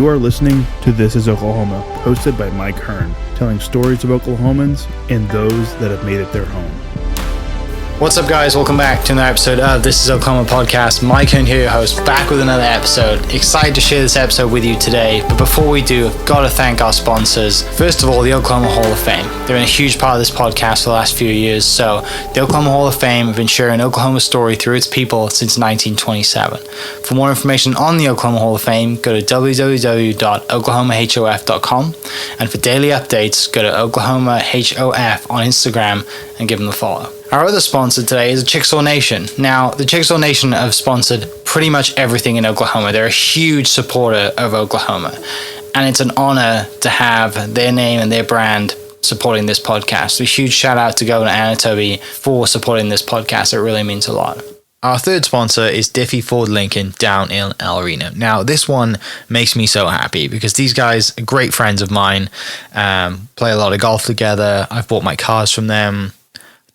You are listening to This is Oklahoma, hosted by Mike Hearn, telling stories of Oklahomans and those that have made it their home. What's up, guys? Welcome back to another episode of This is Oklahoma podcast. Mike Hearn here, your host, back with another episode. Excited to share this episode with you today, but before we do, I've got to thank our sponsors. First of all, the Oklahoma Hall of Fame. They've been a huge part of this podcast for the last few years. So the Oklahoma Hall of Fame have been sharing Oklahoma's story through its people since 1927. For more information on the Oklahoma Hall of Fame, go to www.oklahomahof.com. And for daily updates, go to oklahomahof on Instagram and give them a follow. Our other sponsor today is Chickasaw Nation. Now, the Chickasaw Nation have sponsored pretty much everything in Oklahoma. They're a huge supporter of Oklahoma, and it's an honor to have their name and their brand supporting this podcast. So a huge shout out to Governor Anatoby for supporting this podcast. It really means a lot. Our third sponsor is Diffie Ford Lincoln down in El Reno. Now, this one makes me so happy because these guys are great friends of mine, play a lot of golf together. I've bought my cars from them,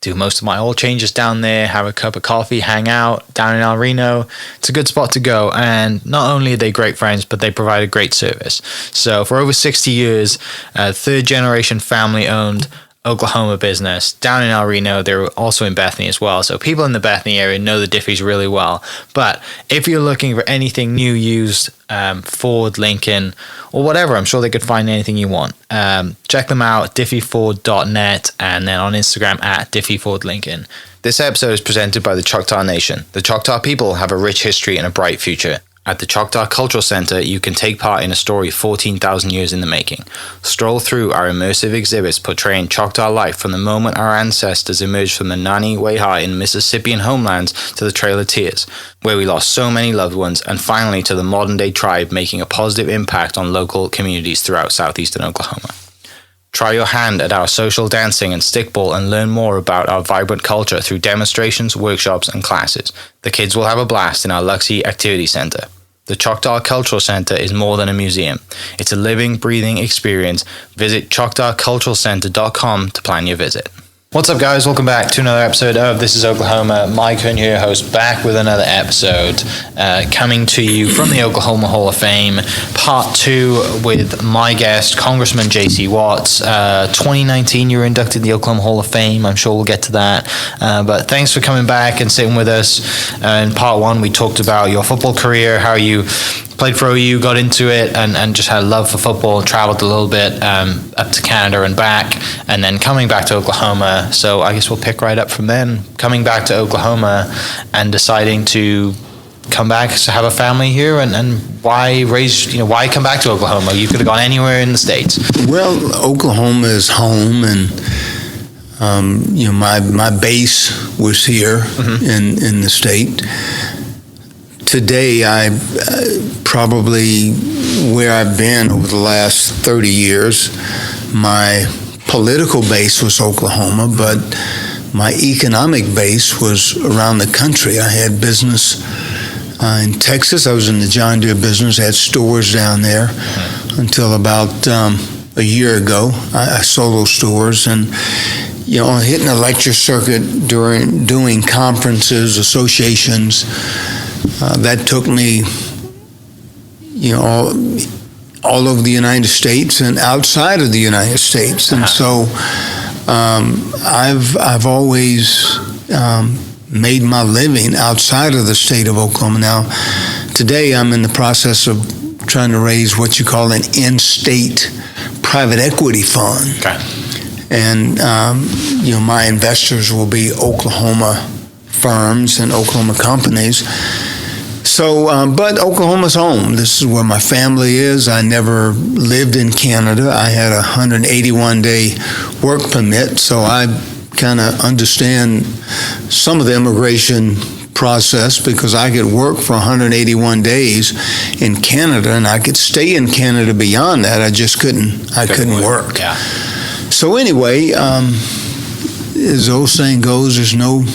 do most of my oil changes down there, have a cup of coffee, hang out down in El Reno. It's a good spot to go. And not only are they great friends, but they provide a great service. So for over 60 years, third generation family owned Oklahoma business down in El Reno. They're also in Bethany as well. So people in the Bethany area know the Diffies really well. But if you're looking for anything new, used, Ford, Lincoln, or whatever, I'm sure they could find anything you want. Check them out, diffieford.net, and then on Instagram at diffiefordlincoln. This episode is presented by the Choctaw Nation. The Choctaw people have a rich history and a bright future. At the Choctaw Cultural Center, you can take part in a story 14,000 years in the making. Stroll through our immersive exhibits portraying Choctaw life from the moment our ancestors emerged from the Nani Weha in Mississippian homelands to the Trail of Tears, where we lost so many loved ones, and finally to the modern-day tribe making a positive impact on local communities throughout southeastern Oklahoma. Try your hand at our social dancing and stickball and learn more about our vibrant culture through demonstrations, workshops, and classes. The kids will have a blast in our Luxie Activity Center. The Choctaw Cultural Center is more than a museum. It's a living, breathing experience. Visit choctawculturalcenter.com to plan your visit. What's up, guys? Welcome back to another episode of This is Oklahoma. Mike Hearn here, host, back with another episode, coming to you from the Oklahoma Hall of Fame, part 2 with my guest, Congressman JC Watts. 2019, you were inducted to the Oklahoma Hall of Fame. I'm sure we'll get to that. But thanks for coming back and sitting with us. In part 1, we talked about your football career, how you played for OU, got into it, and just had a love for football, traveled a little bit up to Canada and back, and then coming back to Oklahoma. So I guess we'll pick right up from then. Coming back to Oklahoma and deciding to come back to have a family here, and why why come back to Oklahoma? You could have gone anywhere in the States. Well, Oklahoma is home, and my base was here in the state. Today, I probably where I've been over the last 30 years, my political base was Oklahoma, but my economic base was around the country. I had business in Texas. I was in the John Deere business, had stores down there until about a year ago. I sold those stores, and hitting a lecture circuit doing conferences, associations. That took me, all over the United States and outside of the United States, and so I've always made my living outside of the state of Oklahoma. Now, today I'm in the process of trying to raise what you call an in-state private equity fund, and my investors will be Oklahoma firms and Oklahoma companies. So, but Oklahoma's home. This is where my family is. I never lived in Canada. I had a 181-day work permit, so I kind of understand some of the immigration process because I could work for 181 days in Canada, and I could stay in Canada beyond that. I just couldn't work. Yeah. So anyway, as the old saying goes, there's no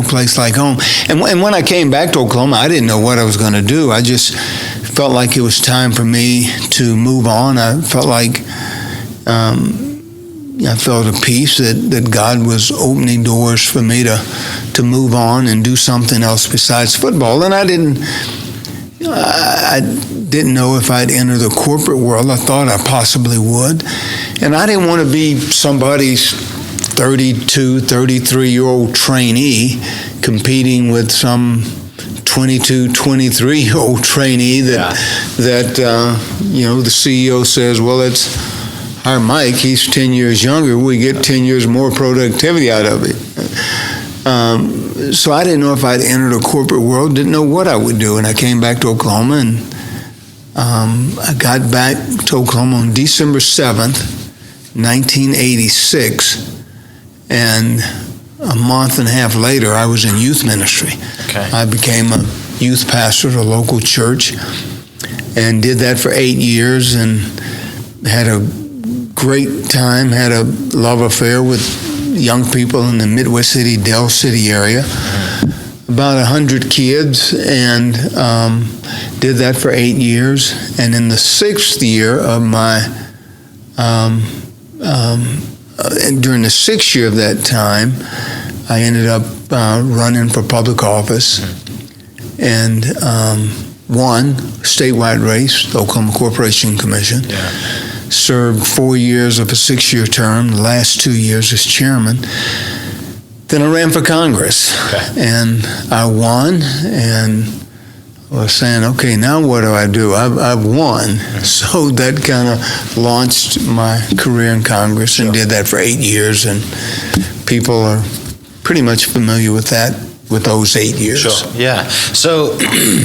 place like home. And when I came back to Oklahoma, I didn't know what I was going to do. I just felt like it was time for me to move on. I felt like I felt a peace that God was opening doors for me to move on and do something else besides football. And I didn't know if I'd enter the corporate world. I thought I possibly would. And I didn't want to be somebody's 32, 33-year-old trainee competing with some 22, 23-year-old trainee that the CEO says, well, it's our Mike, he's 10 years younger, we get 10 years more productivity out of it. So I didn't know if I'd enter the corporate world, didn't know what I would do. And I came back to Oklahoma, and I got back to Oklahoma on December 7th, 1986. And a month and a half later, I was in youth ministry. Okay. I became a youth pastor at a local church and did that for 8 years, and had a great time, had a love affair with young people in the Midwest City, Del City area. About 100 kids, and did that for 8 years. And in the 6th year of my, during the 6th year of that time, I ended up running for public office and won statewide race, the Oklahoma Corporation Commission. Yeah. Served 4 years of a 6-year term, the last 2 years as chairman. Then I ran for Congress, and I won, and I was saying, okay, now what do? I've won. So that kind of launched my career in Congress, and did that for 8 years, and people are pretty much familiar with that, with those 8 years. Sure, yeah. So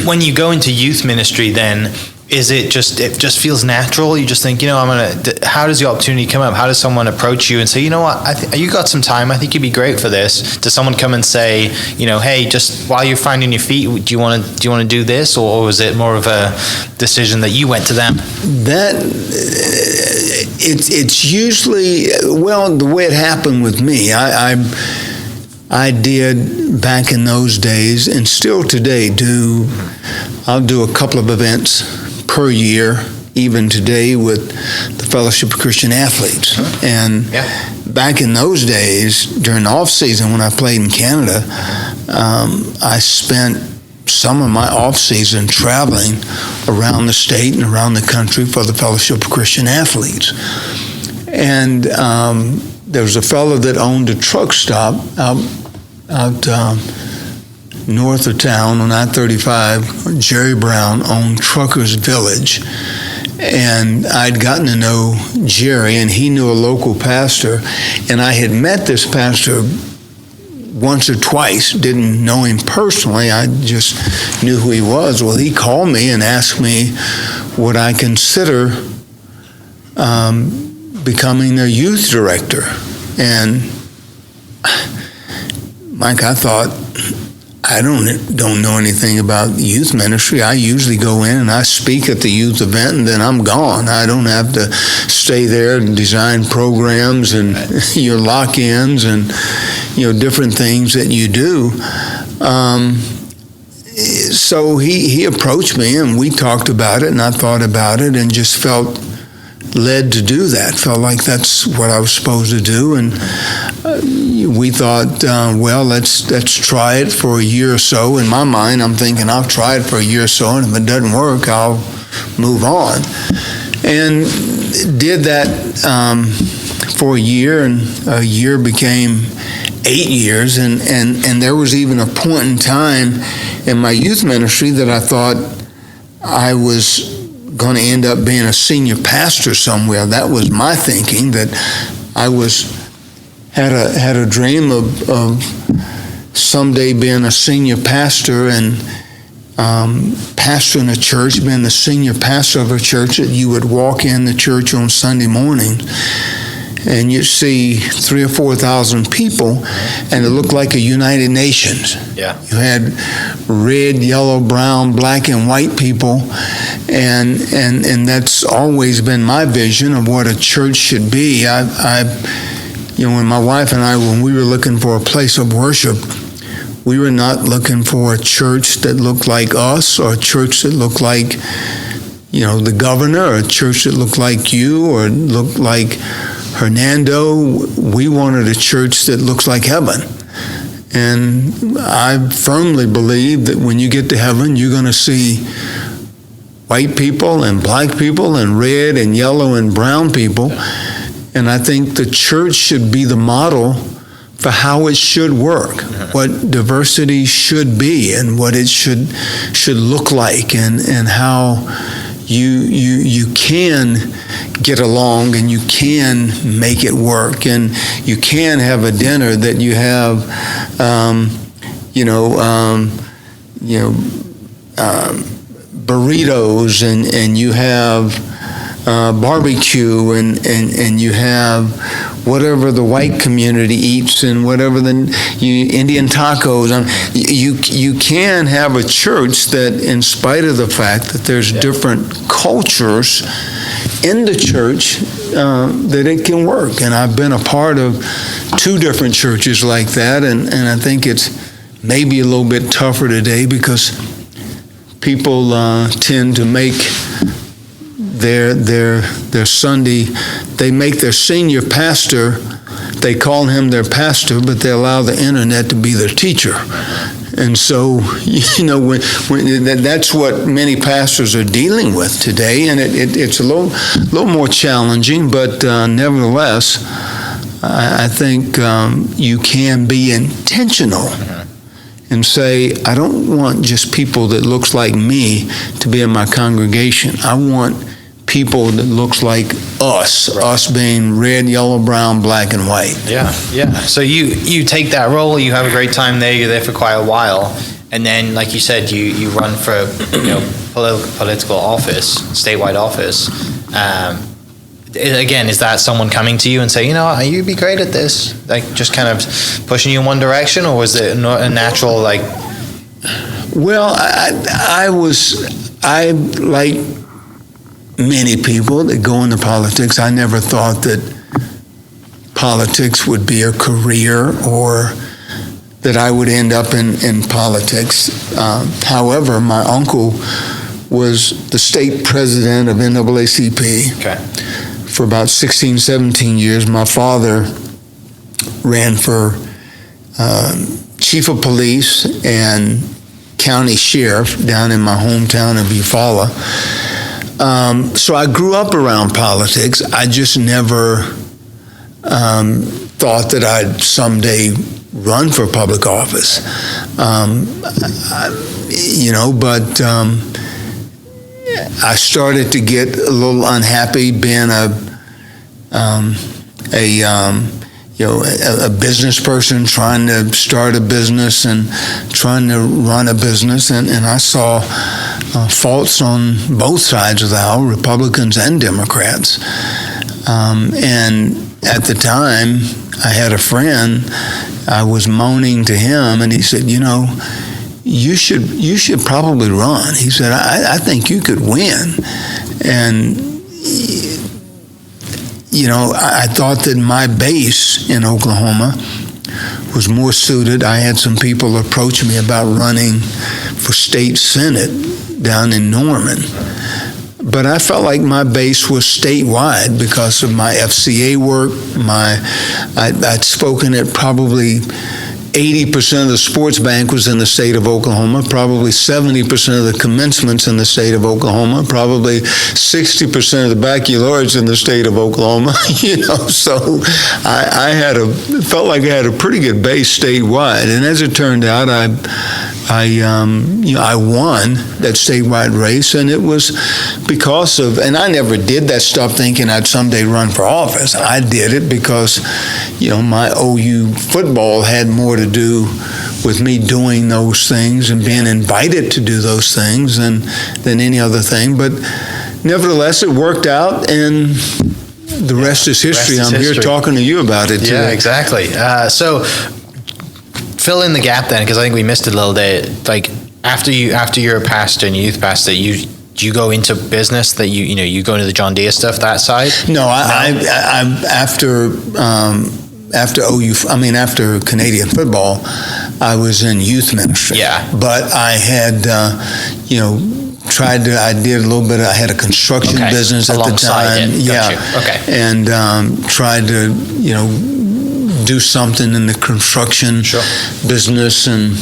when you go into youth ministry then, it just feels natural? You just think, how does the opportunity come up? How does someone approach you and say, you know what, you got some time, I think you'd be great for this? Does someone come and say, hey, just while you're finding your feet, do you want to do this? Or was it more of a decision that you went to them? It's usually, the way it happened with me, I did back in those days, and still today I'll do a couple of events per year, even today, with the Fellowship of Christian Athletes. And back in those days, during the off season when I played in Canada, I spent some of my off season traveling around the state and around the country for the Fellowship of Christian Athletes. And there was a fellow that owned a truck stop out north of town on I-35. Jerry Brown owned Truckers Village, and I'd gotten to know Jerry, and he knew a local pastor, and I had met this pastor once or twice, didn't know him personally, I just knew who he was. Well, he called me and asked me would I consider becoming their youth director. And Mike, I thought, I don't know anything about youth ministry. I usually go in and I speak at the youth event, and then I'm gone. I don't have to stay there and design programs and your lock-ins and different things that you do. So he approached me, and we talked about it, and I thought about it, and just felt led to do that. Felt like that's what I was supposed to do, and we thought, let's try it for a year or so. In my mind, I'm thinking I'll try it for a year or so, and if it doesn't work, I'll move on. And did that for a year, and a year became 8 years, and there was even a point in time in my youth ministry that I thought I was going to end up being a senior pastor somewhere. That was my thinking, that I had a dream of someday being a senior pastor and pastoring a church, being the senior pastor of a church, that you would walk in the church on Sunday morning and you'd see 3,000 or 4,000 people, and it looked like a United Nations. Yeah. You had red, yellow, brown, black, and white people, and that's always been my vision of what a church should be. When my wife and I, when we were looking for a place of worship, we were not looking for a church that looked like us, or a church that looked like, the governor, or a church that looked like you, or looked like Hernando. We wanted a church that looks like heaven. And I firmly believe that when you get to heaven, you're going to see white people and black people and red and yellow and brown people. And I think the church should be the model for how it should work, what diversity should be and what it should look like, and how you can get along and you can make it work, and you can have a dinner that you have burritos and you have barbecue and you have whatever the white community eats and whatever Indian tacos. You can have a church that, in spite of the fact that there's different cultures in the church, that it can work. And I've been a part of 2 different churches like that, and I think it's maybe a little bit tougher today because people tend to make their Sunday, they make their senior pastor, they call him their pastor, but they allow the internet to be their teacher. And so, when that's what many pastors are dealing with today, and it's a little more challenging, but nevertheless, I think you can be intentional and say, I don't want just people that looks like me to be in my congregation. I want people that looks like us being red, yellow, brown, black, and white. Yeah. So you take that role, you have a great time there, you're there for quite a while, and then, like you said, you run for political office, statewide office. Again, is that someone coming to you and say, you'd be great at this, like just kind of pushing you in one direction, or was it a natural like? Well, I like many people that go into politics, I never thought that politics would be a career or that I would end up in politics. However, my uncle was the state president of NAACP for about 16, 17 years. My father ran for chief of police and county sheriff down in my hometown of Eufaula. So I grew up around politics. I just never thought that I'd someday run for public office. But I started to get a little unhappy being a business person, trying to start a business and trying to run a business, and I saw faults on both sides of the aisle, Republicans and Democrats. And at the time, I had a friend, I was moaning to him, and he said, you should probably run. He said, I think you could win. And I thought that my base in Oklahoma was more suited. I had some people approach me about running for state senate down in Norman. But I felt like my base was statewide because of my FCA work. I'd spoken at probably 80% of the sports bank was in the state of Oklahoma, probably 70% of the commencements in the state of Oklahoma, probably 60% of the baccalaureates in the state of Oklahoma, so I felt like I had a pretty good base statewide. And as it turned out, I won that statewide race, and it was because of, and I never did that stuff thinking I'd someday run for office. I did it because, my OU football had more to do with me doing those things and being invited to do those things than any other thing. But nevertheless, it worked out, and the rest is history. I'm here talking to you about it today. Yeah, exactly. So fill in the gap then, because I think we missed it a little bit. Like after you're a pastor and youth pastor, do you go into business that you go into the John Deere stuff, that side? No, after Canadian football, I was in youth ministry. Yeah. But I had, I did a little bit, I had a construction business at the time. Alongside it. Yeah. Okay. And tried to, do something in the construction business, and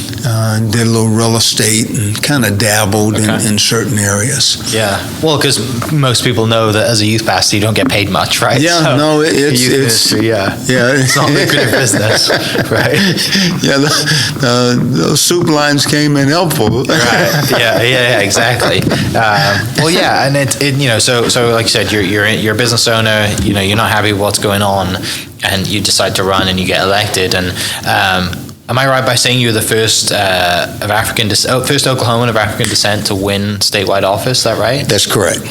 did a little real estate and kind of dabbled in certain areas. Yeah. Well, because most people know that as a youth pastor, you don't get paid much, right? Yeah, So, no, it's ministry, yeah. It's not lucrative business, right? Yeah, those soup lines came in helpful. Right. Yeah, exactly. Well, yeah, and it so like you said, you're a business owner. You're not happy with what's going on, and you decide to run, and you get elected. And am I right by saying you're the first first Oklahoman of African descent to win statewide office? Is that right? That's correct.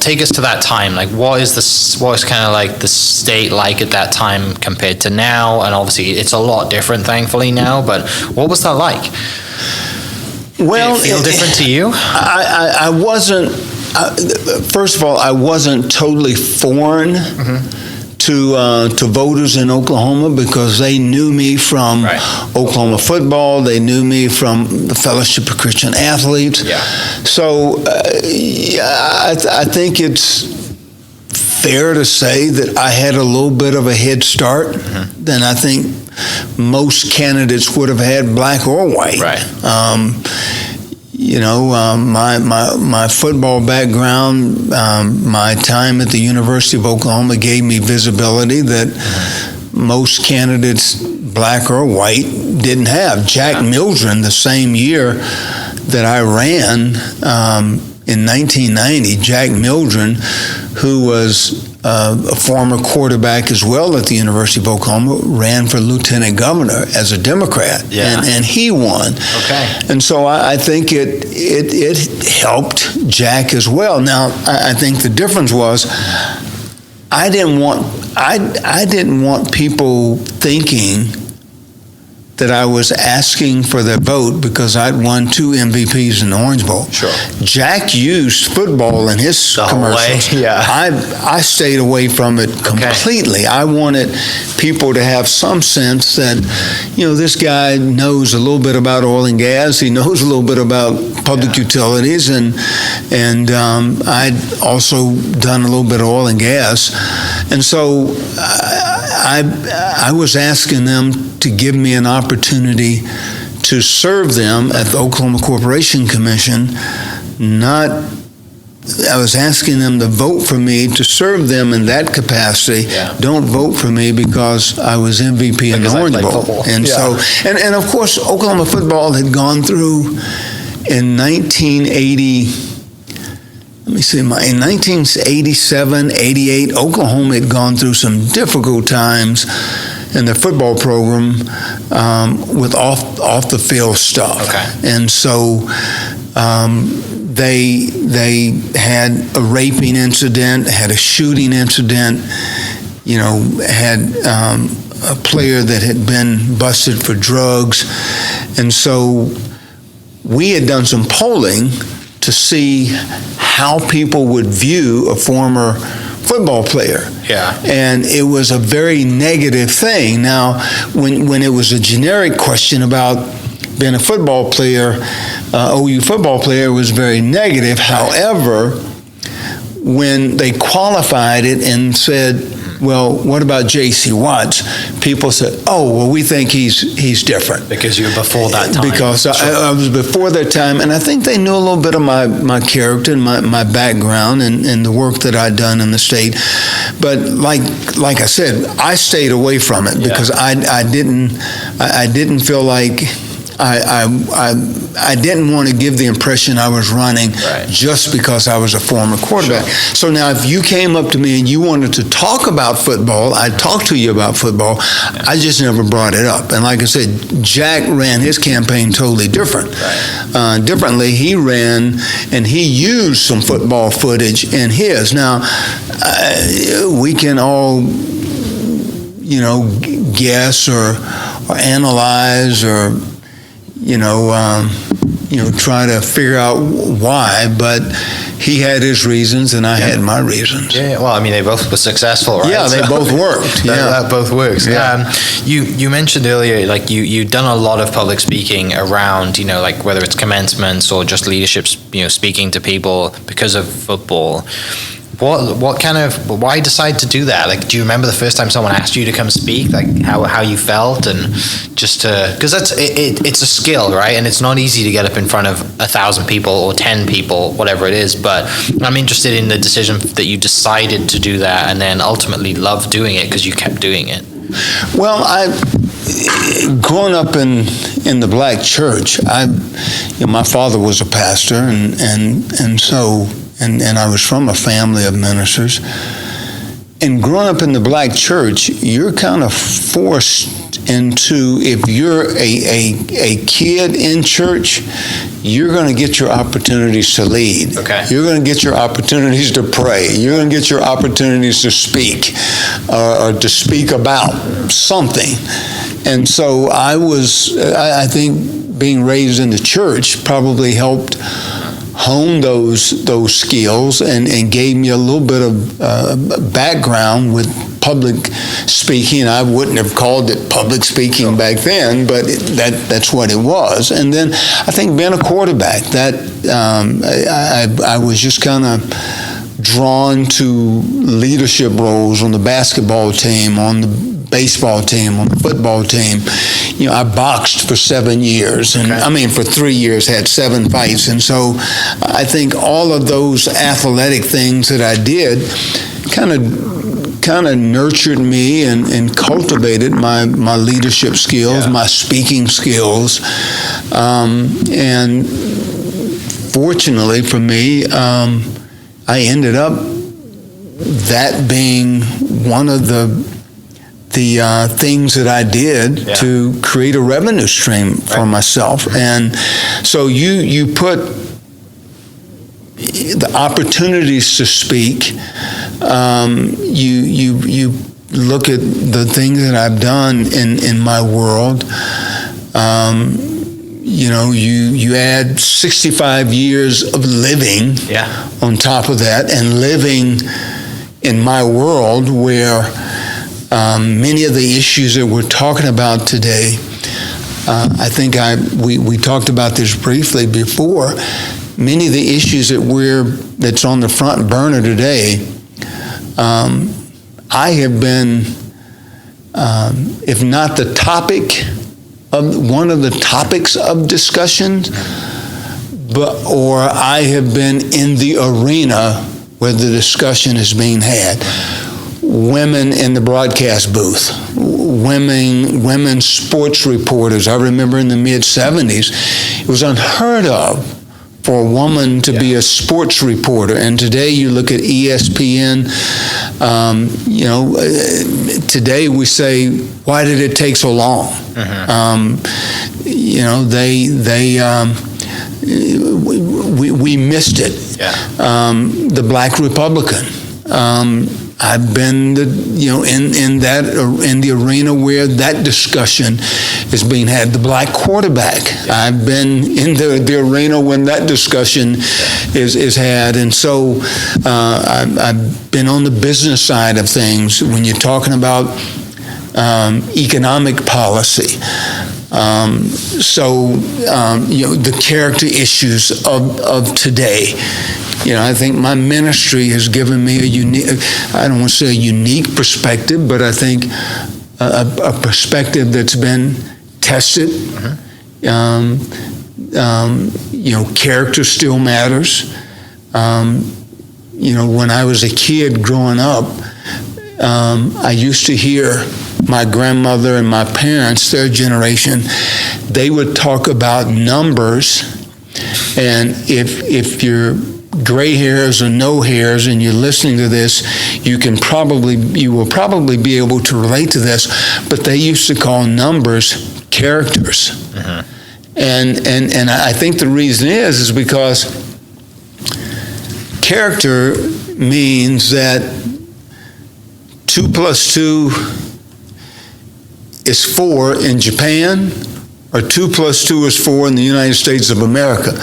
Take us to that time. Like, what was kind of like the state like at that time compared to now? And obviously, it's a lot different, thankfully, now. But what was that like? Well, did it feel different to you? I wasn't. First of all, I wasn't totally foreign to voters in Oklahoma, because they knew me from Oklahoma football. They knew me from the Fellowship of Christian Athletes. Yeah. So I think it's fair to say that I had a little bit of a head start than I think most candidates would have had, black or white. Right. My football background, my time at the University of Oklahoma gave me visibility that most candidates, black or white, didn't have. Jack Mildren, the same year that I ran in 1990, Jack Mildren, who was a former quarterback as well at the University of Oklahoma, ran for lieutenant governor as a Democrat, and he won. Okay. And so I think it helped Jack as well. Now, I think the difference was I didn't want people thinking that I was asking for their vote because I'd won 2 MVPs in the Orange Bowl. Sure. Jack used football in his commercials. I stayed away from it completely. Okay. I wanted people to have some sense that, this guy knows a little bit about oil and gas. He knows a little bit about public utilities, and I'd also done a little bit of oil and gas. And so I was asking them to give me an opportunity to serve them at the Oklahoma Corporation Commission. I was asking them to vote for me to serve them in that capacity. Yeah. Don't vote for me because I was MVP in the Orange Bowl. Football. And so, and of course, Oklahoma football had gone through in 1980. Let me see, in 1987, 88, Oklahoma had gone through some difficult times in the football program with off the field stuff. Okay. And so they had a raping incident, had a shooting incident, had a player that had been busted for drugs. And so we had done some polling to see how people would view a former football player. Yeah. And it was a very negative thing. Now, when it was a generic question about being a football player, OU football player was very negative. However, when they qualified it and said, well, what about JC Watts? People said, oh, well, we think he's different. Because you were before that time. Because I was before that time, and I think they knew a little bit of my character and my background and the work that I'd done in the state. But like I said, I stayed away from it because I didn't feel like I didn't want to give the impression I was running just because I was a former quarterback. Sure. So now if you came up to me and you wanted to talk about football, I'd talk to you about football. Yeah. I just never brought it up. And like I said, Jack ran his campaign totally different. Differently, he ran and he used some football footage in his. Now, we can all, guess or analyze or try to figure out why, but he had his reasons and I had my reasons. Yeah, well, I mean, they both were successful, right? Yeah, they both worked. That both works. Yeah. You mentioned earlier, like you've done a lot of public speaking around, like whether it's commencements or just leadership, speaking to people because of football. why decide to do that? Like, do you remember the first time someone asked you to come speak, like how you felt, and just because it's a skill, right? And it's not easy to get up in front of 1,000 people or 10 people, whatever it is. But I'm interested in the decision that you decided to do that, and then ultimately loved doing it because you kept doing it. Well, growing up in the black church, my father was a pastor, and so I was from a family of ministers. And growing up in the black church, you're kind of forced into, if you're a kid in church, you're going to get your opportunities to lead. Okay. You're going to get your opportunities to pray. You're going to get your opportunities to speak or to speak about something. And so I think being raised in the church probably helped hone those skills and gave me a little bit of background with public speaking. I wouldn't have called it public speaking back then, but that's what it was. And then I think being a quarterback, that I was just kind of drawn to leadership roles on the basketball team, on the baseball team, on the football team. I boxed for 7 years, and for 3 years had 7 fights. And so I think all of those athletic things that I did kind of nurtured me and cultivated my leadership skills, my speaking skills. And fortunately for me, I ended up that being one of the things that I did to create a revenue stream for myself. And so you put the opportunities to speak, you look at the things that I've done in my world. You add 65 years of living on top of that, and living in my world where many of the issues that we're talking about today, I think we talked about this briefly before. Many of the issues that's on the front burner today, I have been, if not the topic of one of the topics of discussion, or I have been in the arena where the discussion is being had. Women in the broadcast booth, women sports reporters. I remember in the mid-'70s, it was unheard of for a woman to be a sports reporter. And today you look at ESPN, today we say, why did it take so long? We missed it. The black Republican. I've been, in the arena where that discussion is being had. The black quarterback. I've been in the arena when that discussion is had, and so I've been on the business side of things when you're talking about economic policy. The character issues of today. I think my ministry has given me a unique, I don't want to say a unique perspective, but I think a perspective that's been tested. Character still matters. When I was a kid growing up, I used to hear my grandmother and my parents, their generation, they would talk about numbers, and if you're gray hairs or no hairs and you're listening to this, you will probably be able to relate to this, but they used to call numbers characters. And I think the reason is because character means that 2 + 2 is 4 in Japan, or 2 + 2 is 4 in the United States of America.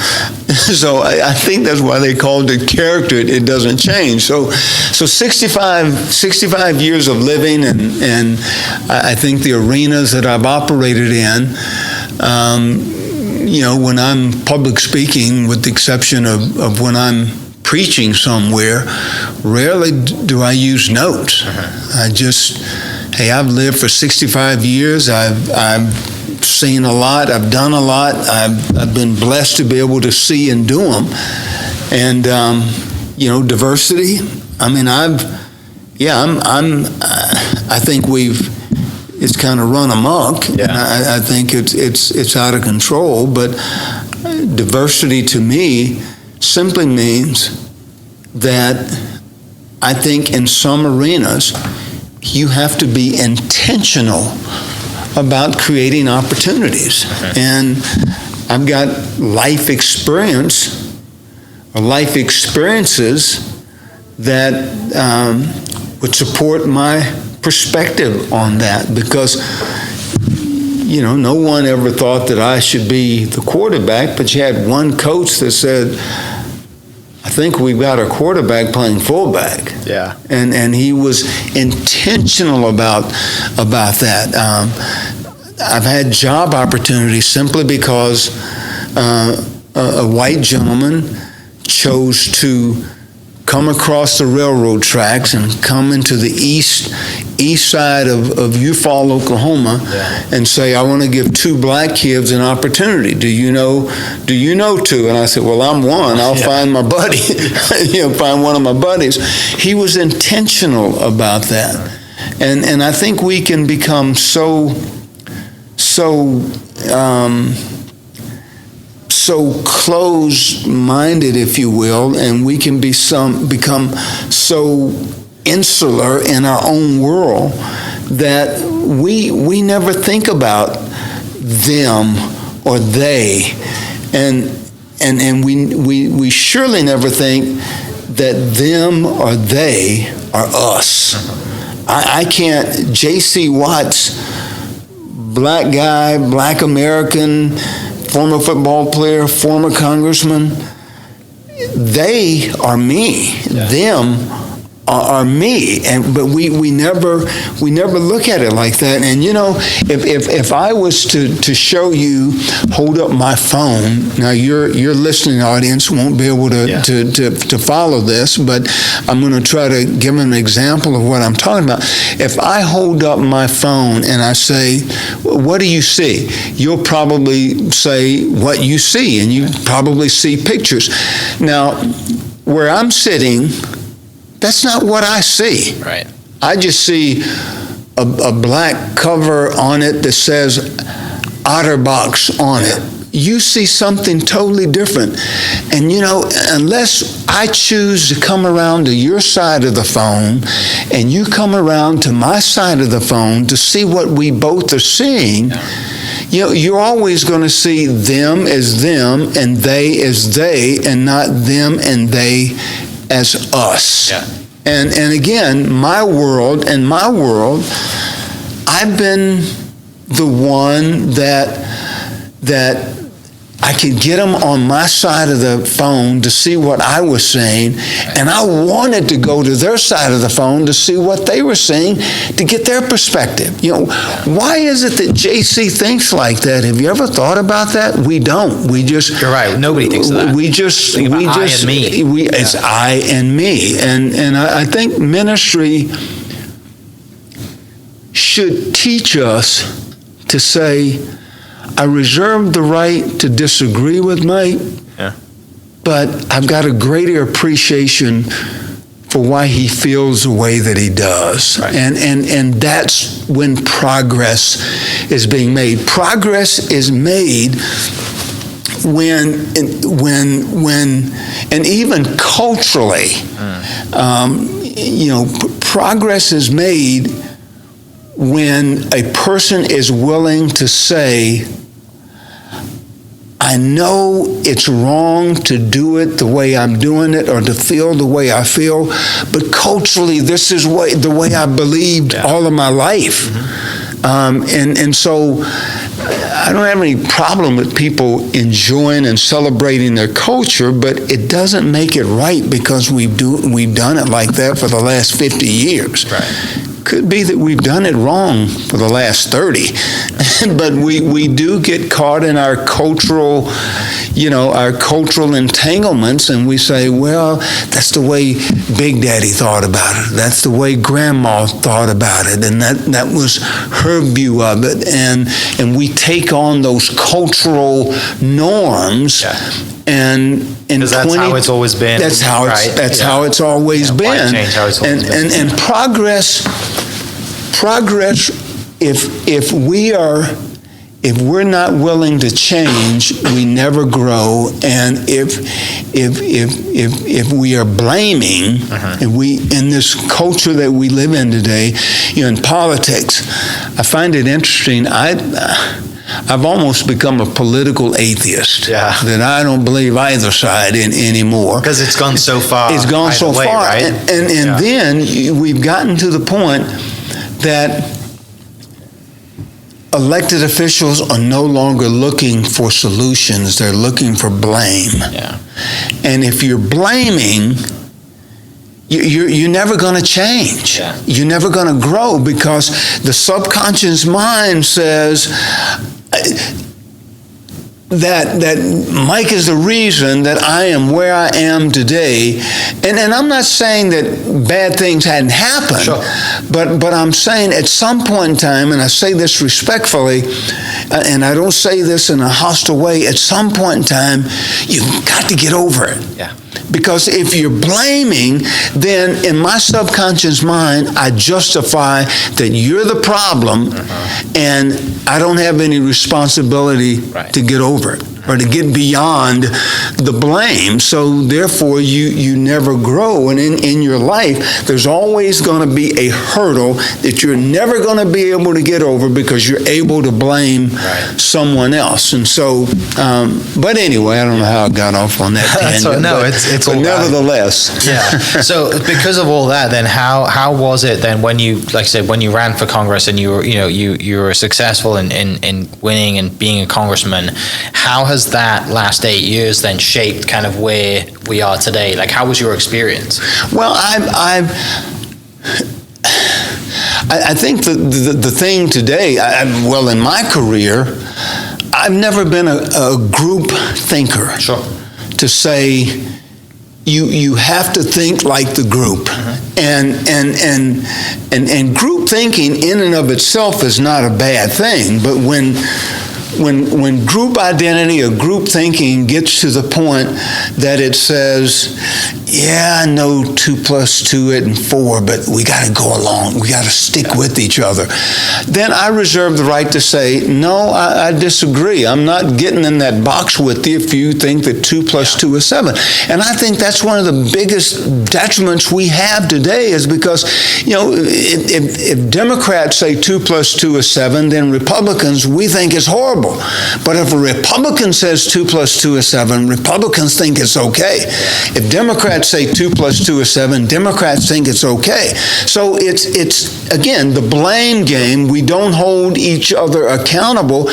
So I think that's why they called it character. It doesn't change. So 65 years of living, and I think the arenas that I've operated in, when I'm public speaking, with the exception of when I'm preaching somewhere, rarely do I use notes. I just, hey, I've lived for 65 years. I've seen a lot. I've done a lot. I've been blessed to be able to see and do them. And diversity. I mean, I think it's kind of run amok. Yeah. And I think it's out of control. But diversity to me simply means that I think in some arenas you have to be intentional about creating opportunities. And I've got life experiences that would support my perspective on that, because no one ever thought that I should be the quarterback, but you had one coach that said, I think we've got a quarterback playing fullback. Yeah. And he was intentional about that. I've had job opportunities simply because a white gentleman chose to come across the railroad tracks and come into the east side of Eufaula, Oklahoma, and say, I want to give 2 black kids an opportunity. Do you know 2? And I said, well, I'm one. I'll find my buddy, find one of my buddies. He was intentional about that. And I think we can become so closed-minded, if you will, and we can become so insular in our own world that we never think about them or they, and we surely never think that them or they are us. I can't. JC Watts, black guy, black American, former football player, former congressman, they are me. Yeah. Them are me, but we never look at it like that. And if I was to show you, hold up my phone. Now your listening audience won't be able to follow this, but I'm going to try to give an example of what I'm talking about. If I hold up my phone and I say, "What do you see?" You'll probably say what you see, and you probably see pictures. Now, where I'm sitting, that's not what I see. Right. I just see a black cover on it that says OtterBox on it. You see something totally different. And unless I choose to come around to your side of the phone and you come around to my side of the phone to see what we both are seeing, you're always going to see them as them and they as they, and not them and they as us. Yeah. And again, my world, I've been the one that I could get them on my side of the phone to see what I was saying, and I wanted to go to their side of the phone to see what they were saying to get their perspective. Why is it that JC thinks like that? Have you ever thought about that? We don't. We just. You're right. Nobody thinks of that. It's I and me, and I think ministry should teach us to say, I reserve the right to disagree with Mike, but I've got a greater appreciation for why he feels the way that he does. Right. And that's when progress is being made. Progress is made when and even culturally, progress is made when a person is willing to say, I know it's wrong to do it the way I'm doing it or to feel the way I feel, but culturally, this is the way I believed all of my life. Mm-hmm. And so I don't have any problem with people enjoying and celebrating their culture, but it doesn't make it right because we've done it like that for the last 50 years. Right. Could be that we've done it wrong for the last 30. but we do get caught in our cultural entanglements, and we say, well, that's the way Big Daddy thought about it. That's the way Grandma thought about it, and that was her view of it, and we take on those cultural norms. And because that's how it's always been. That's how right? That's how it's always been. Why change how it's always been? And progress. If we're not willing to change, we never grow. And if we are blaming, if we in this culture that we live in today, in politics, I find it interesting. I've almost become a political atheist. That I don't believe either side anymore. Because it's gone so far. It's gone so far. Right? And then we've gotten to the point that elected officials are no longer looking for solutions. They're looking for blame. And if you're blaming, you're never going to change. You're never going to grow, because the subconscious mind says that Mike is the reason that I am where I am today. And I'm not saying that bad things hadn't happened, but I'm saying at some point in time, and I say this respectfully, and I don't say this in a hostile way, at some point in time, you've got to get over it. Because if you're blaming, then in my subconscious mind, I justify that you're the problem, and I don't have any responsibility to get over it or to get beyond the blame. So therefore, you never grow. And in your life, there's always going to be a hurdle that you're never going to be able to get over, because you're able to blame someone else. And so, but anyway, I don't know how I got off on that tangent. But nevertheless. So because of all that, then how was it then when you, like I said, when you ran for Congress and you were successful in winning and being a congressman? How has that last 8 years then shaped kind of where we are today? Like, how was your experience? Well, I think the thing today, in my career, I've never been a group thinker. To say you have to think like the group, and group thinking in and of itself is not a bad thing, but when group identity or group thinking gets to the point that it says, I know 2 + 2 and 4, but we got to go along. We got to stick with each other. Then I reserve the right to say, no, I disagree. I'm not getting in that box with you if you think that 2 + 2 is 7. And I think that's one of the biggest detriments we have today, is because, if Democrats say 2 + 2 is 7, then Republicans, we think it's horrible. But if a Republican says 2 + 2 is 7, Republicans think it's okay. If Democrats say 2 + 2 is 7, Democrats think it's okay. So it's again, the blame game. We don't hold each other accountable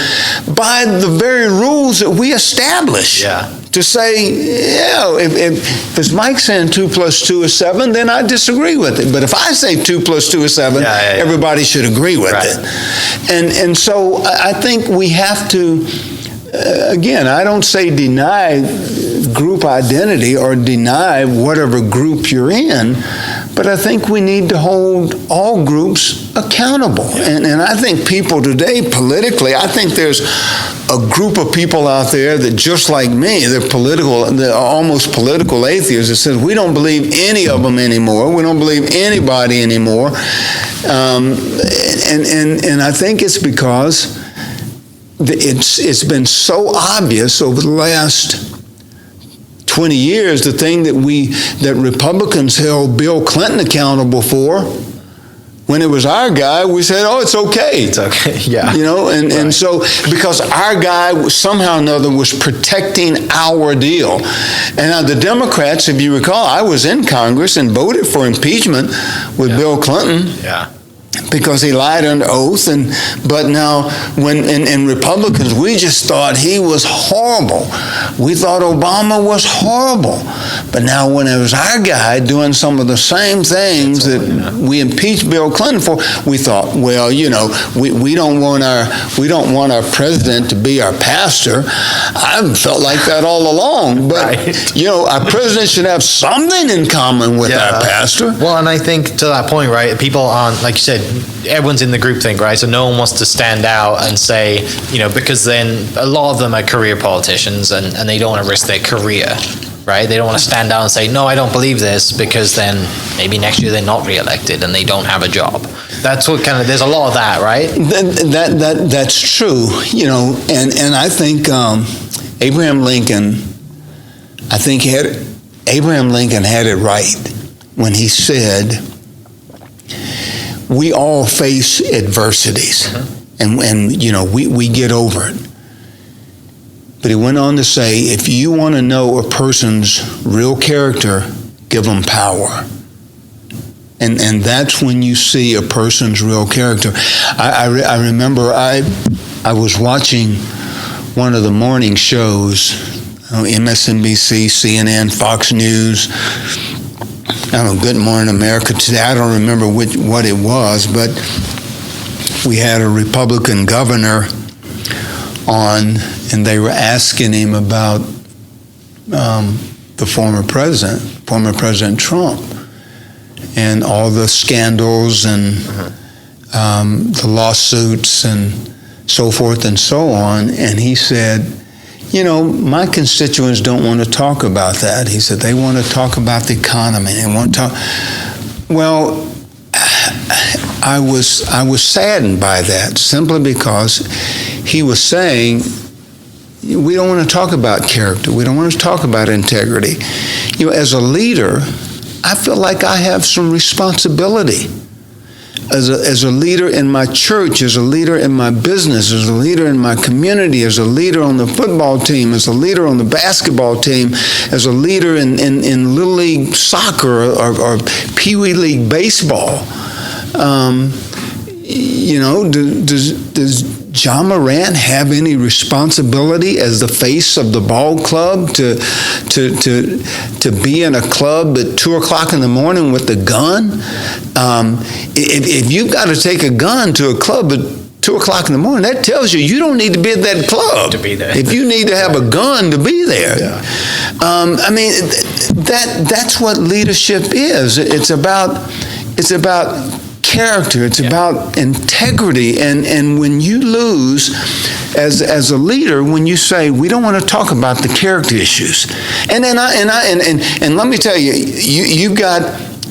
by the very rules that we establish. To say, if it's Mike saying 2 + 2 is 7, then I disagree with it. But if I say 2 + 2 is 7, everybody should agree with it. And so I think we have to, again, I don't say deny group identity or deny whatever group you're in, but I think we need to hold all groups accountable. And I think people today, politically, I think there's a group of people out there that, just like me, they're almost political atheists, that says we don't believe any of them anymore. We don't believe anybody anymore. And I think it's because it's been so obvious over the last 20 years, the thing that Republicans held Bill Clinton accountable for. When it was our guy, we said, it's okay. It's okay, And so, because our guy somehow or another was protecting our deal. And now the Democrats, if you recall, I was in Congress and voted for impeachment with Bill Clinton. Because he lied under oath, but now in Republicans, we just thought he was horrible. We thought Obama was horrible. But now when it was our guy doing some of the same things that we impeached Bill Clinton for, we thought, well, we don't want our president to be our pastor. I felt like that all along. But, our president should have something in common with our pastor. Well, and I think to that point, right, people aren't, like you said, everyone's in the groupthink, right? So no one wants to stand out and say, because then a lot of them are career politicians and they don't want to risk their career, right? They don't want to stand out and say, no, I don't believe this, because then maybe next year they're not reelected and they don't have a job. That's what there's a lot of that, right? That's true, and I think Abraham Lincoln had it right when he said, we all face adversities, and we get over it. But he went on to say, if you want to know a person's real character, give them power. And that's when you see a person's real character. I remember I was watching one of the morning shows, MSNBC, CNN, Fox News, Good Morning America Today. I don't remember what it was, but we had a Republican governor on, and they were asking him about the former President Trump, and all the scandals and the lawsuits and so forth and so on. And he said, my constituents don't want to talk about that. He said, they want to talk about the economy. They want to talk. Well, I was saddened by that, simply because he was saying, we don't want to talk about character. We don't want to talk about integrity. As a leader, I feel like I have some responsibility. As a leader in my church, as a leader in my business, as a leader in my community, as a leader on the football team, as a leader on the basketball team, as a leader in Little League soccer or Pee Wee League baseball. Does John Morant have any responsibility as the face of the ball club to be in a club at 2:00 in the morning with a gun? If you've got to take a gun to a club at 2:00 in the morning, that tells you don't need to be at that club to be there. If you need to have a gun to be there. That's what leadership is. It's about character. It's about integrity. And when you lose as a leader, when you say, we don't want to talk about the character issues, and let me tell you, you've got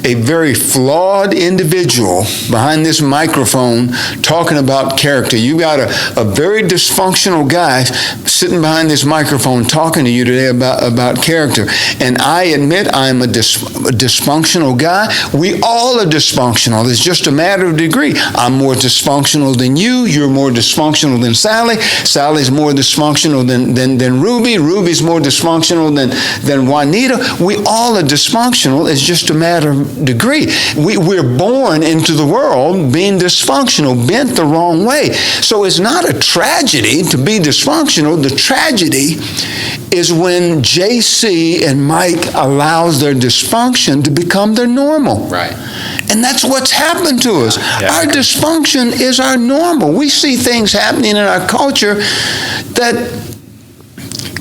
a very flawed individual behind this microphone talking about character. You got a very dysfunctional guy sitting behind this microphone talking to you today about character. And I admit I'm a dysfunctional guy. We all are dysfunctional. It's just a matter of degree. I'm more dysfunctional than you. You're more dysfunctional than Sally. Sally's more dysfunctional than Ruby. Ruby's more dysfunctional than Juanita. We all are dysfunctional. It's just a matter of degree. We're born into the world being dysfunctional, bent the wrong way. So it's not a tragedy to be dysfunctional. The tragedy is when JC and Mike allows their dysfunction to become their normal. Right. And that's what's happened to us. Our dysfunction is our normal. We see things happening in our culture that,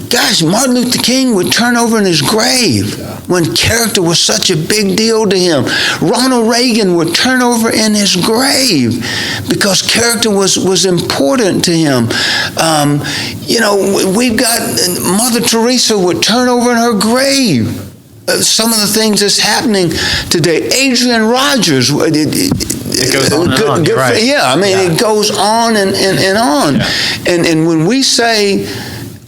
gosh, Martin Luther King would turn over in his grave when character was such a big deal to him. Ronald Reagan would turn over in his grave because character was important to him. We've got Mother Teresa would turn over in her grave. Some of the things that's happening today. Adrian Rogers. It goes on and on. You're right. It goes on and on. Yeah. And when we say,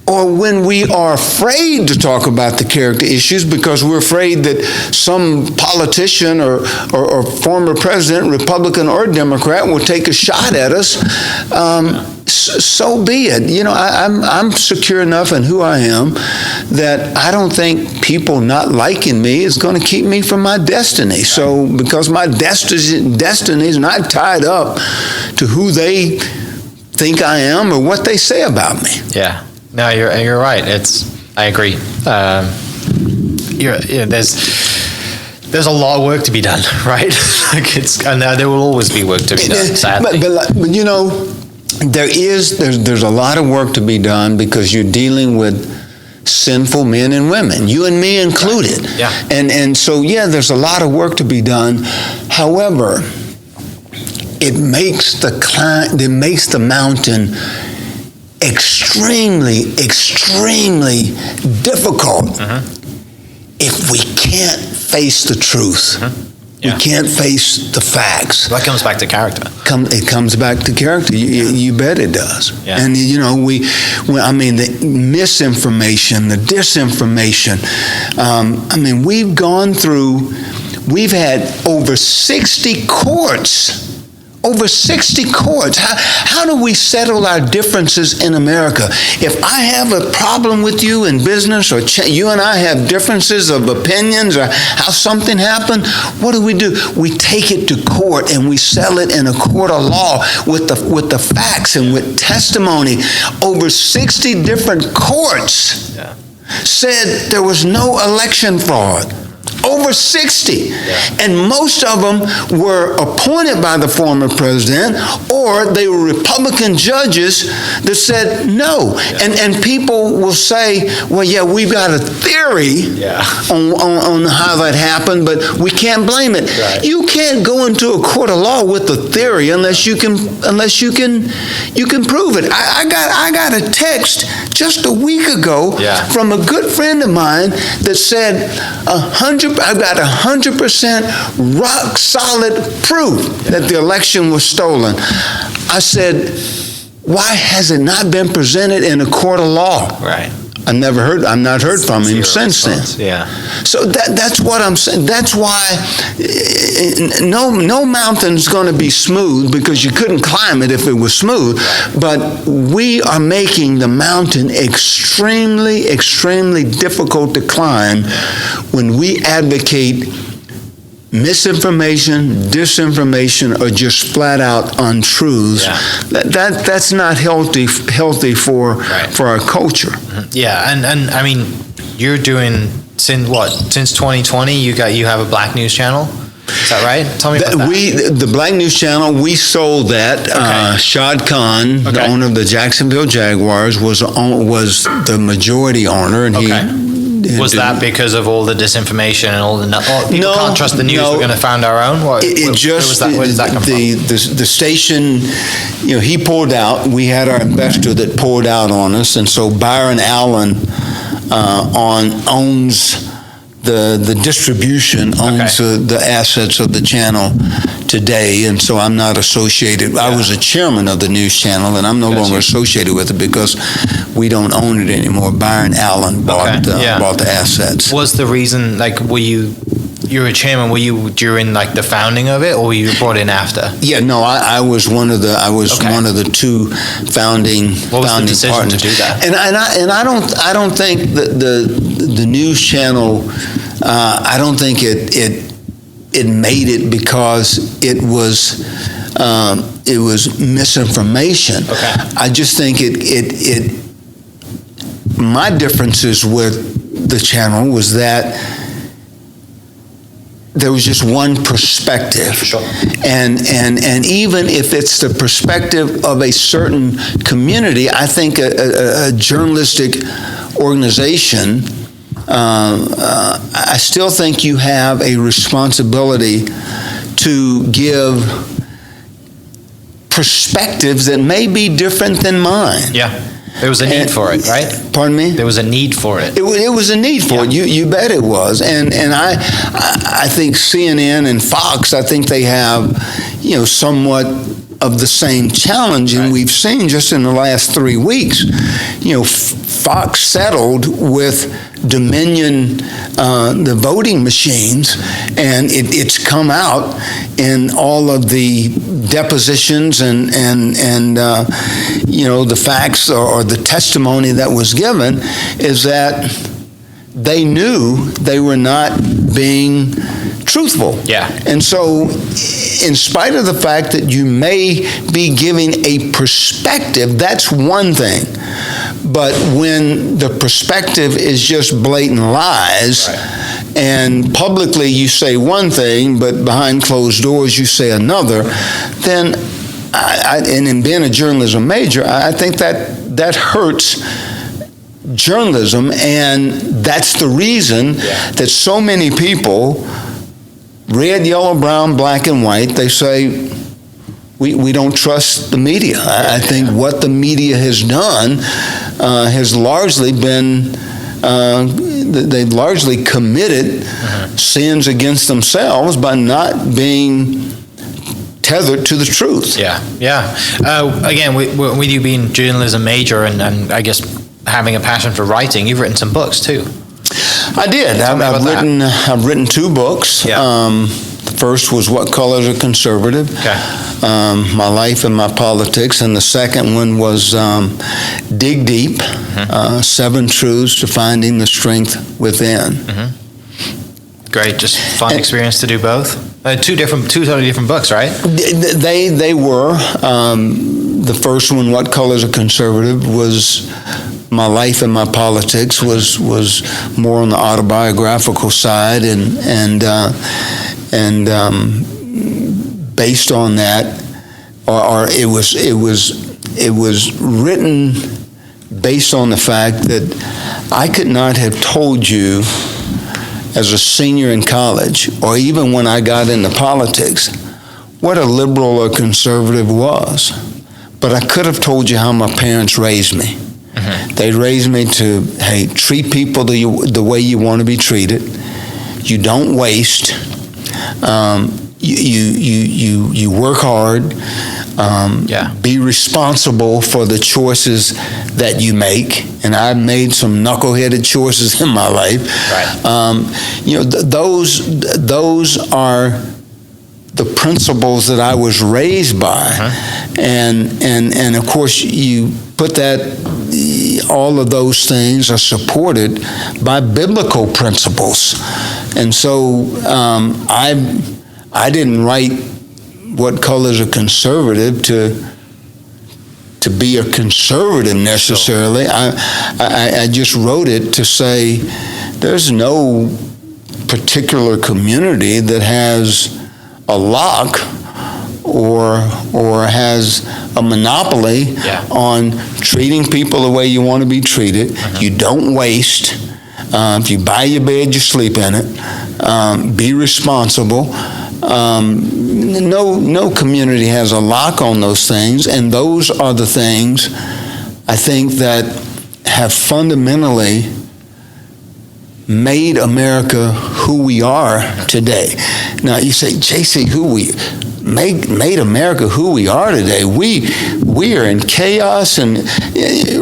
or when we are afraid to talk about the character issues because we're afraid that some politician or former president, Republican or Democrat, will take a shot at us, so be it. I'm secure enough in who I am that I don't think people not liking me is going to keep me from my destiny. So because my destiny is not tied up to who they think I am or what they say about me. Yeah. No, you're right. I agree. there's a lot of work to be done, right? And there will always be work to be done, sadly. But there's a lot of work to be done because you're dealing with sinful men and women, you and me included. Right. Yeah. And so, there's a lot of work to be done. However, it makes the mountain extremely, extremely difficult if we can't face the truth. Yeah. We can't face the facts. That comes back to character. It comes back to character. You bet it does. Yeah. And the misinformation, the disinformation. We've had over 60 courts. Over 60 courts. How do we settle our differences in America? If I have a problem with you in business, or you and I have differences of opinions, or how something happened, what do? We take it to court and we settle it in a court of law with the facts and with testimony. Over 60 different courts said there was no election fraud. Over 60. And most of them were appointed by the former president, or they were Republican judges that said no. And people will say, well, we've got a theory on how that happened, but we can't blame it. Right. You can't go into a court of law with a theory unless you can prove it. I got a text just a week ago from a good friend of mine that said I've got 100% rock solid proof that the election was stolen. I said, why has it not been presented in a court of law? Right. I've not heard from him since then. Yeah. So that's what I'm saying. That's why no mountain's going to be smooth, because you couldn't climb it if it was smooth. But we are making the mountain extremely, extremely difficult to climb when we advocate misinformation, disinformation, or just flat out untruths. That's not healthy for our culture. Yeah, and I mean, you're doing since 2020. You have a Black News channel. Is that right? Tell me about that. The Black News Channel, we sold that. Shad Khan, the owner of the Jacksonville Jaguars, was the majority owner, and Was that because of all the disinformation and all the people can't trust the news? We're going to found our own. Where does that come from? The station, he pulled out. We had our investor that pulled out on us, and so Byron Allen owns the distribution, owns the assets of the channel today, and so I'm not associated. I was a chairman of the news channel, and I'm no longer associated with it because we don't own it anymore. Byron Allen bought the assets. Was the reason, you were a chairman, were you during the founding of it, or were you brought in after? Yeah, no, I was one of the one of the two founding What was the decision partners to do that? And I don't think that the news channel, I don't think it made it because it was misinformation. I just think my differences with the channel was that there was just one perspective. Sure. And even if it's the perspective of a certain community, I think a journalistic organization, I still think you have a responsibility to give perspectives that may be different than mine. Yeah. There was a need for it, right? Pardon me? There was a need for it. It was a need for it. You bet it was. And I think CNN and Fox, I think they have, somewhat of the same challenge. And we've seen just in the last 3 weeks, Fox settled with Dominion, the voting machines, and it's come out in all of the depositions and the facts or the testimony that was given is that they knew they were not being truthful. Yeah. And so, in spite of the fact that you may be giving a perspective, that's one thing. But when the perspective is just blatant lies, and publicly you say one thing, but behind closed doors you say another, then, and in being a journalism major, I think that hurts journalism, and that's the reason that so many people, red, yellow, brown, black, and white, they say, we don't trust the media. I think what the media has done has largely been, they've largely committed sins against themselves by not being tethered to the truth. Again, with you being journalism major and I guess having a passion for writing, you've written some books too. I did. I've written 2 books. The first was What Colors Are Conservative? My Life and My Politics. And the second one was Dig Deep, 7 Truths to Finding the Strength Within. Great, just fun experience to do both. Two totally different books, right? They were. The first one, What Colors Are Conservative, was My Life and My Politics, was more on the autobiographical side, and based on that, or it was written based on the fact that I could not have told you as a senior in college, or even when I got into politics, what a liberal or conservative was. But I could have told you how my parents raised me. They raised me to, hey, treat people the way you want to be treated. You don't waste. You work hard. Be responsible for the choices that you make. And I've made some knuckleheaded choices in my life. Those are the principles that I was raised by. And of course, you put that, all of those things are supported by biblical principles. And so I didn't write What Colors Are Conservative to be a conservative necessarily. I just wrote it to say there's no particular community that has a lock or has a monopoly on treating people the way you want to be treated. You don't waste. If you buy your bed, you sleep in it. Be responsible. No community has a lock on those things, and those are the things I think that have fundamentally made America who we are today. Now you say, JC, who we made America who we are today? We are in chaos, and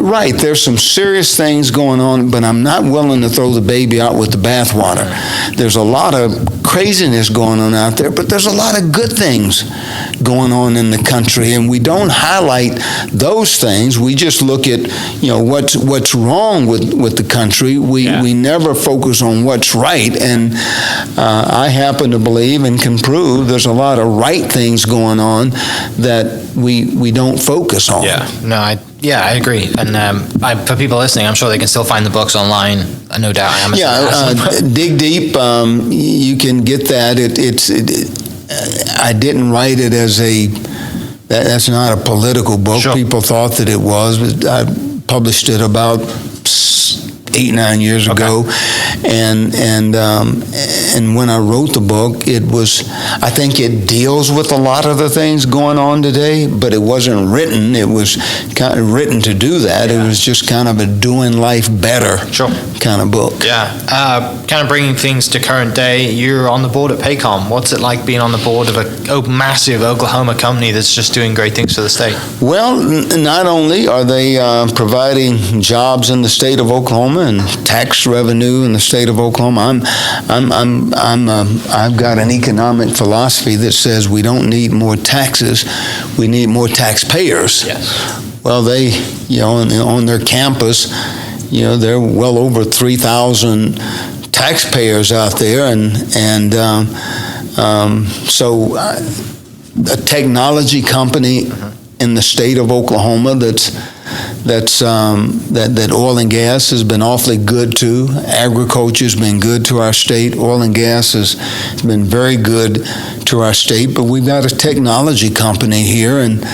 right, there's some serious things going on, but I'm not willing to throw the baby out with the bathwater. There's a lot of craziness going on out there, but there's a lot of good things going on in the country, and we don't highlight those things. We just look at what's wrong with the country. We never focus on what's right, and I happen to believe and can prove there's a lot of right things going on that we don't focus on. I agree. And for people listening, I'm sure they can still find the books online, no doubt. Dig Deep, you can get that. I didn't write it as that's not a political book. Sure. People thought that it was, but I published it about 8-9 years ago, and when I wrote the book, I think it deals with a lot of the things going on today, but it wasn't written. It was kind of written to do that. It was just kind of a doing life better kind of book. Kind of bringing things to current day. You're on the board at Paycom. What's it like being on the board of a massive Oklahoma company that's just doing great things for the state? Well, not only are they providing jobs in the state of Oklahoma and tax revenue in the state of Oklahoma, I've got an economic philosophy that says we don't need more taxes, we need more taxpayers. Yes. Well, they, on their campus, there are well over 3,000 taxpayers out there, and so a technology company in the state of Oklahoma that oil and gas has been awfully good to. Agriculture's been good to our state. Oil and gas has been very good to our state. But we've got a technology company here, and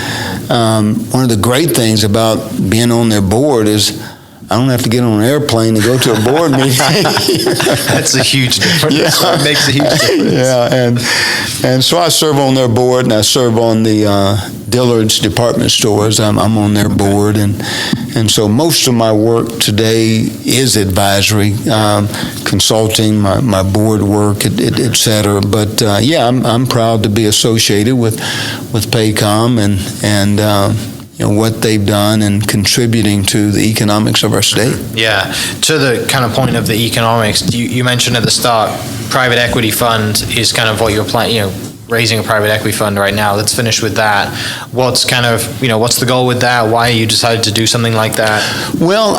one of the great things about being on their board is I don't have to get on an airplane to go to a board meeting. That's a huge difference. Yeah. It makes a huge difference. Yeah, and so I serve on their board, and I serve on the Dillard's department stores. I'm on their board, and so most of my work today is advisory, consulting, my board work, et cetera. But yeah, I'm proud to be associated with Paycom and what they've done and contributing to the economics of our state. Yeah. To the kind of point of the economics, you mentioned at the start, private equity fund is kind of what you're planning, raising a private equity fund right now. Let's finish with that. What's kind of, what's the goal with that? Why you decided to do something like that? Well,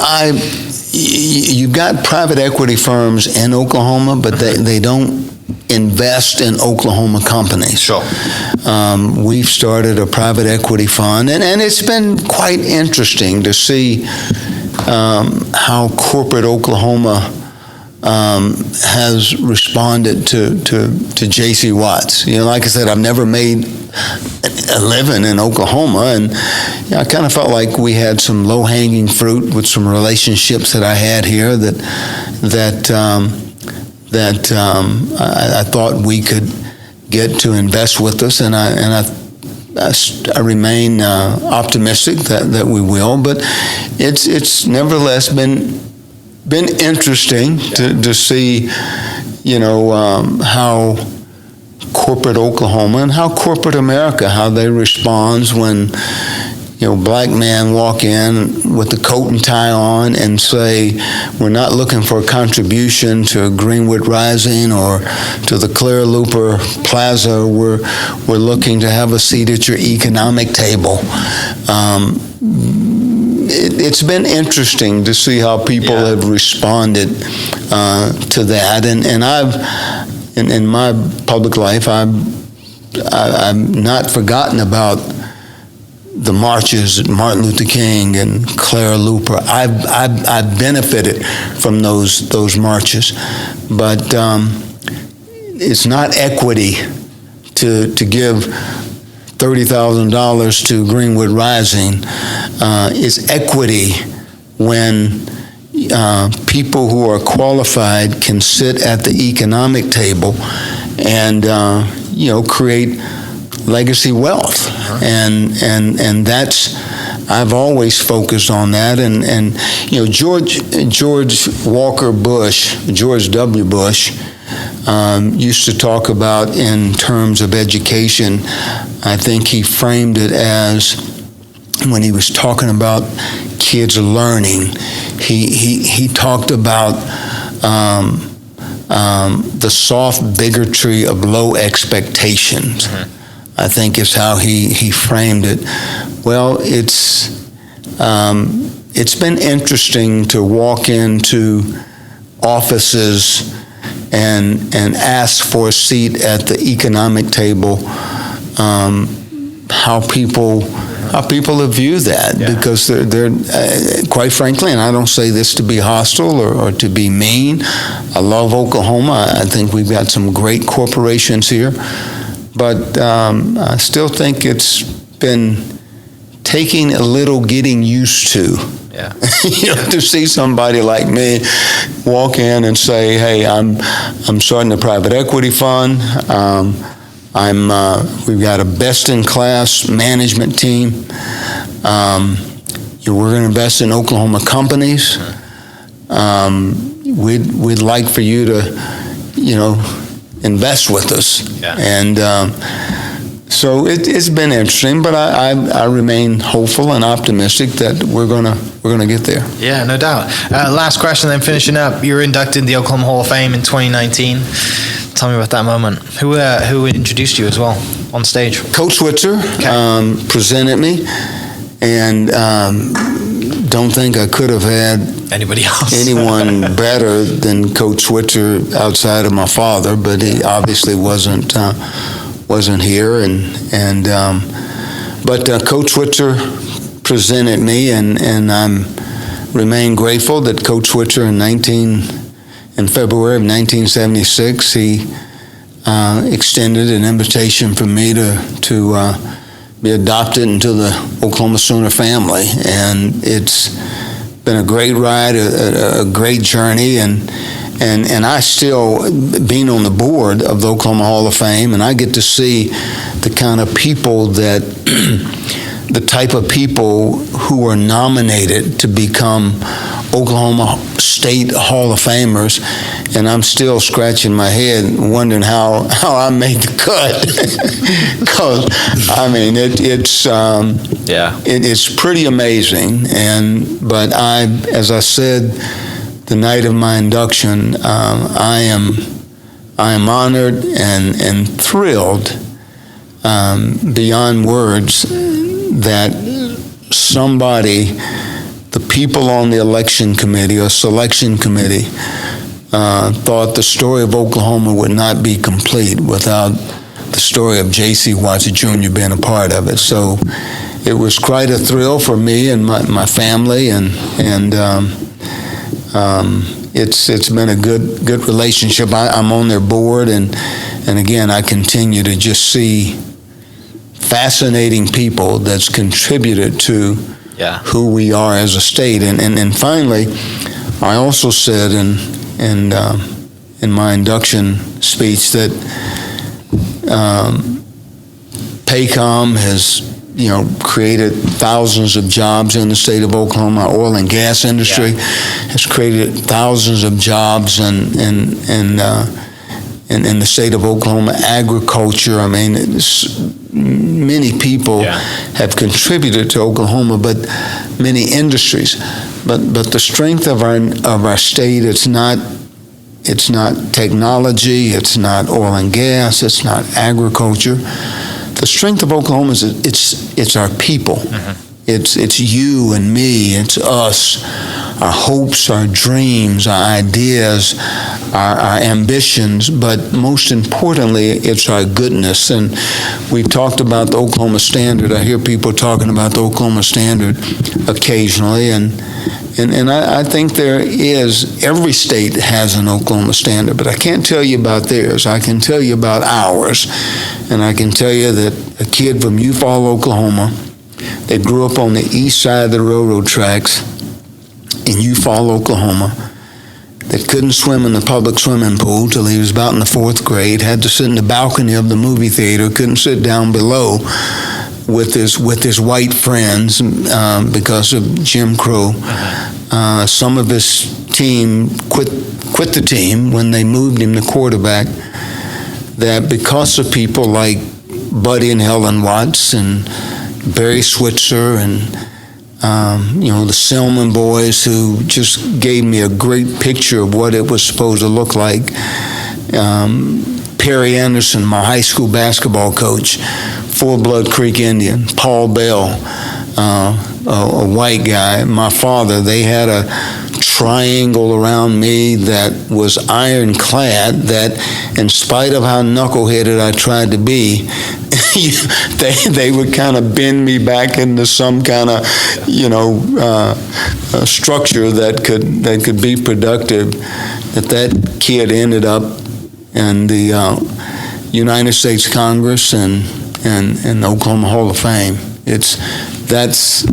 you've got private equity firms in Oklahoma, but they don't invest in Oklahoma companies. Sure. We've started a private equity fund, and it's been quite interesting to see how corporate Oklahoma has responded to JC Watts. Like I said, I've never made a living in Oklahoma, and I kind of felt like we had some low-hanging fruit with some relationships that I had here that I thought we could get to invest with us, and I remain optimistic that we will. But it's nevertheless been interesting to see, how corporate Oklahoma and how corporate America, how they respond when black men walk in with the coat and tie on and say, we're not looking for a contribution to Greenwood Rising or to the Clear Looper Plaza. We're looking to have a seat at your economic table. It's been interesting to see how people have responded to that. And I've, in my public life, I'm not forgotten about the marches at Martin Luther King and Clara Looper. I've benefited from those marches, but it's not equity to give $30,000 to Greenwood Rising. It's equity when people who are qualified can sit at the economic table and create legacy wealth, and that's, I've always focused on that, and George Walker Bush, George W. Bush, used to talk about in terms of education. I think he framed it as, when he was talking about kids learning, he talked about the soft bigotry of low expectations. I think is how he framed it. Well, it's been interesting to walk into offices and ask for a seat at the economic table. How people have viewed that, because they're quite frankly, and I don't say this to be hostile or to be mean. I love Oklahoma. I think we've got some great corporations here. But I still think it's been taking a little getting used to. Yeah. To see somebody like me walk in and say, "Hey, I'm starting a private equity fund. We've got a best-in-class management team. We're going to invest in Oklahoma companies. We'd like for you to, invest with us." Yeah. And so it's been interesting, but I remain hopeful and optimistic that we're gonna get there. Yeah, no doubt. Last question, then finishing up. You were inducted in the Oklahoma Hall of Fame in 2019. Tell me about that moment. Who introduced you as well on stage? Coach Switzer presented me, and don't think I could have had anyone better than Coach Switzer outside of my father, but he obviously wasn't here, but Coach Switzer presented me, and I'm remain grateful that Coach Switzer in February of 1976, he extended an invitation for me to be adopted into the Oklahoma Sooner family, and it's been a great ride, a great journey, and I still, being on the board of the Oklahoma Hall of Fame, and I get to see the kind of people that, the type of people who are nominated to become Oklahoma State Hall of Famers, and I'm still scratching my head wondering how I made the cut. Because I mean it's pretty amazing, but as I said the night of my induction, I am honored and thrilled beyond words that somebody, the people on the election committee or selection committee, thought the story of Oklahoma would not be complete without the story of JC Watts Jr. being a part of it. So it was quite a thrill for me and my family, and it's been a good relationship. I'm on their board, and again, I continue to just see fascinating people that's contributed to who we are as a state. And finally, I also said in my induction speech that Paycom has created thousands of jobs in the state of Oklahoma. Oil and gas industry has created thousands of jobs in the state of Oklahoma. Agriculture, I mean, many people have contributed to Oklahoma, but many industries. But the strength of our state, it's not technology, it's not oil and gas, it's not agriculture. The strength of Oklahoma is it's our people. Mm-hmm. It's you and me, it's us, our hopes, our dreams, our ideas, our ambitions, but most importantly, it's our goodness. And we talked about the Oklahoma Standard. I hear people talking about the Oklahoma Standard occasionally, and I think there is, every state has an Oklahoma Standard, but I can't tell you about theirs. I can tell you about ours, and I can tell you that a kid from Eufaula, Oklahoma, that grew up on the east side of the railroad tracks in Eufaula, Oklahoma, that couldn't swim in the public swimming pool till he was about in the 4th grade, had to sit in the balcony of the movie theater, couldn't sit down below with his white friends because of Jim Crow. Some of his team quit the team when they moved him to quarterback. That because of people like Buddy and Helen Watts and Barry Switzer and the Selman boys, who just gave me a great picture of what it was supposed to look like. Perry Anderson, my high school basketball coach, Full-Blood Creek Indian. Paul Bell, a white guy. My father, they had a triangle around me that was ironclad, that in spite of how knuckleheaded I tried to be, they would kind of bend me back into some kind of, structure that could be productive. That kid ended up in the United States Congress and the Oklahoma Hall of Fame. That's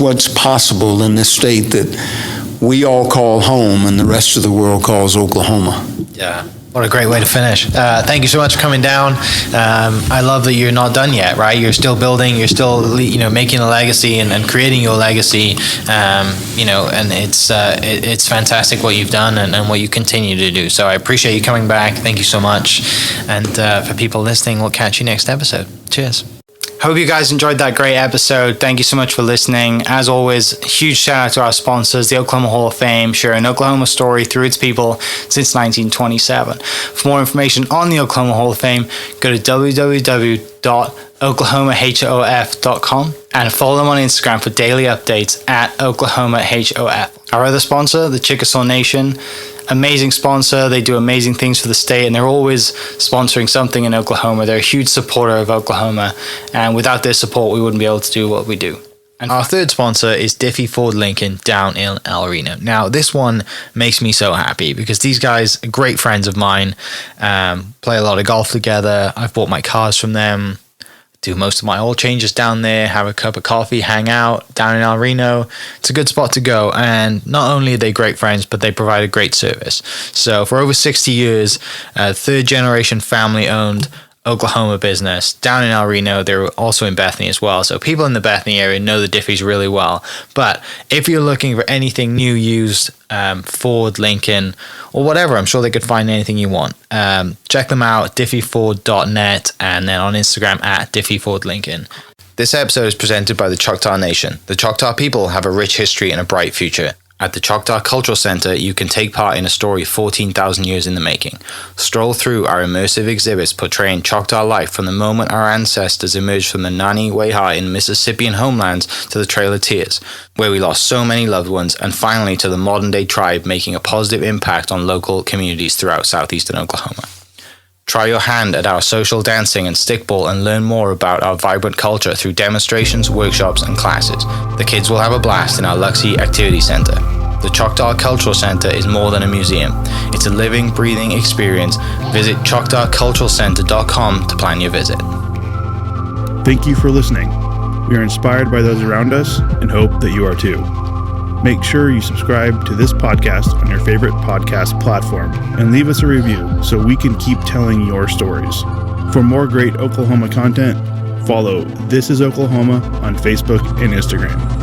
what's possible in this state that we all call home and the rest of the world calls Oklahoma. Yeah. What a great way to finish. Thank you so much for coming down. I love that you're not done yet, right? You're still building, you're still, making a legacy and creating your legacy, and it's fantastic what you've done and what you continue to do. So I appreciate you coming back. Thank you so much. And for people listening, we'll catch you next episode. Cheers. Hope you guys enjoyed that great episode. Thank you so much for listening. As always, huge shout out to our sponsors, the Oklahoma Hall of Fame, sharing Oklahoma story through its people since 1927. For more information on the Oklahoma Hall of Fame, go to www.oklahomahof.com and follow them on Instagram for daily updates at OklahomaHOF. Our other sponsor, the Chickasaw Nation, amazing sponsor. They do amazing things for the state, and they're always sponsoring something in Oklahoma. They're a huge supporter of Oklahoma, and without their support, we wouldn't be able to do what we do. And our third sponsor is Diffie Ford Lincoln down in El Reno. Now, this one makes me so happy because these guys are great friends of mine, play a lot of golf together. I've bought my cars from them, do most of my oil changes down there, have a cup of coffee, hang out down in El Reno. It's a good spot to go. And not only are they great friends, but they provide a great service. So for over 60 years, third generation family owned Oklahoma business down in El Reno. They're also in Bethany as well. So people in the Bethany area know the Diffies really well. But if you're looking for anything new, used, Ford, Lincoln, or whatever, I'm sure they could find anything you want. Check them out, diffieford.net, and then on Instagram at diffiefordlincoln. This episode is presented by the Choctaw Nation. The Choctaw people have a rich history and a bright future. At the Choctaw Cultural Center, you can take part in a story 14,000 years in the making. Stroll through our immersive exhibits portraying Choctaw life from the moment our ancestors emerged from the Nani Weha in Mississippian homelands to the Trail of Tears, where we lost so many loved ones, and finally to the modern-day tribe making a positive impact on local communities throughout southeastern Oklahoma. Try your hand at our social dancing and stickball and learn more about our vibrant culture through demonstrations, workshops, and classes. The kids will have a blast in our Luxie Activity Center. The Choctaw Cultural Center is more than a museum. It's a living, breathing experience. Visit choctawculturalcenter.com to plan your visit. Thank you for listening. We are inspired by those around us and hope that you are too. Make sure you subscribe to this podcast on your favorite podcast platform and leave us a review so we can keep telling your stories. For more great Oklahoma content, follow This Is Oklahoma on Facebook and Instagram.